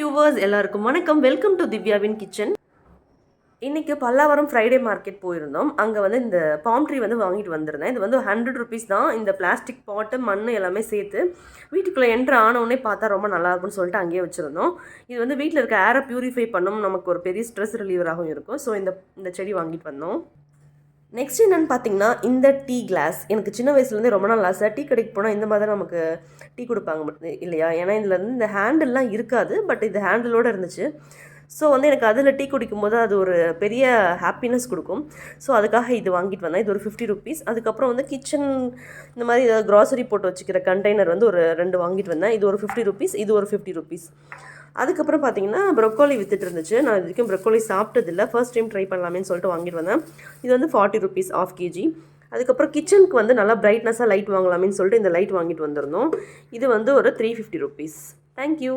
Viewers எல்லாருக்கும் வணக்கம். Welcome to திவ்யாவின் கிச்சன். இன்றைக்கி பல்லாவரம் ஃப்ரைடே மார்க்கெட் போயிருந்தோம். அங்கே வந்து இந்த பாம் ட்ரீ வந்து வாங்கிட்டு வந்திருந்தேன். இது வந்து 100 rupees தான். இந்த பிளாஸ்டிக் பாட்டு மண் எல்லாமே சேர்த்து வீட்டுக்குள்ளே என்ட்ரு ஆனவுடனே பார்த்தா ரொம்ப நல்லாயிருக்கும்னு சொல்லிட்டு அங்கேயே வச்சுருந்தோம். இது வந்து வீட்டில் இருக்க ஏரை பியூரிஃபை பண்ணும், நமக்கு ஒரு பெரிய ஸ்ட்ரெஸ் ரிலீவராகவும் இருக்கும். ஸோ இந்த செடி வாங்கிட்டு வந்தோம். நெக்ஸ்ட் என்னென்னு பார்த்தீங்கன்னா, இந்த டீ கிளாஸ் எனக்கு சின்ன வயசுலேருந்தே ரொம்ப நாள் ஆசை. டீ கடைக்கு போனால் இந்த மாதிரி தான் நமக்கு டீ கொடுப்பாங்க இல்லையா? ஏன்னா இதில் வந்து இந்த ஹேண்டில்லாம் இருக்காது, பட் இது ஹேண்டிலோடு இருந்துச்சு. ஸோ வந்து எனக்கு அதில் டீ குடிக்கும்போது அது ஒரு பெரிய ஹாப்பினஸ் கொடுக்கும். ஸோ அதுக்காக இது வாங்கிட்டு வந்தேன். இது ஒரு 50 rupees. அதுக்கப்புறம் வந்து கிச்சன் இந்த மாதிரி ஏதாவது க்ராசரி போட்டு வச்சுக்கிற கண்டெய்னர் வந்து ஒரு 2 வாங்கிட்டு வந்தேன். இது ஒரு 50 rupees, இது ஒரு 50 rupees. அதுக்கப்புறம் பார்த்தீங்கன்னா ப்ரொக்கோலி வித்துட்டு இருந்துச்சு. நான் இது வரைக்கும் ப்ரொக்கோலி சாப்பிட்டதில்லை, ஃபர்ஸ்ட் டைம் ட்ரை பண்ணலாமேன்னு சொல்லிட்டு வாங்கிட்டு வந்தேன். இது வந்து 40 rupees, 1/2 kg. அதுக்கப்புறம் கிச்சனுக்கு வந்து நல்லா பிரைட்னஸாக லைட் வாங்கலாமேன்னு சொல்லிட்டு இந்த லைட் வாங்கிட்டு வந்திருந்தோம். இது வந்து ஒரு 350 rupees. தேங்க்யூ.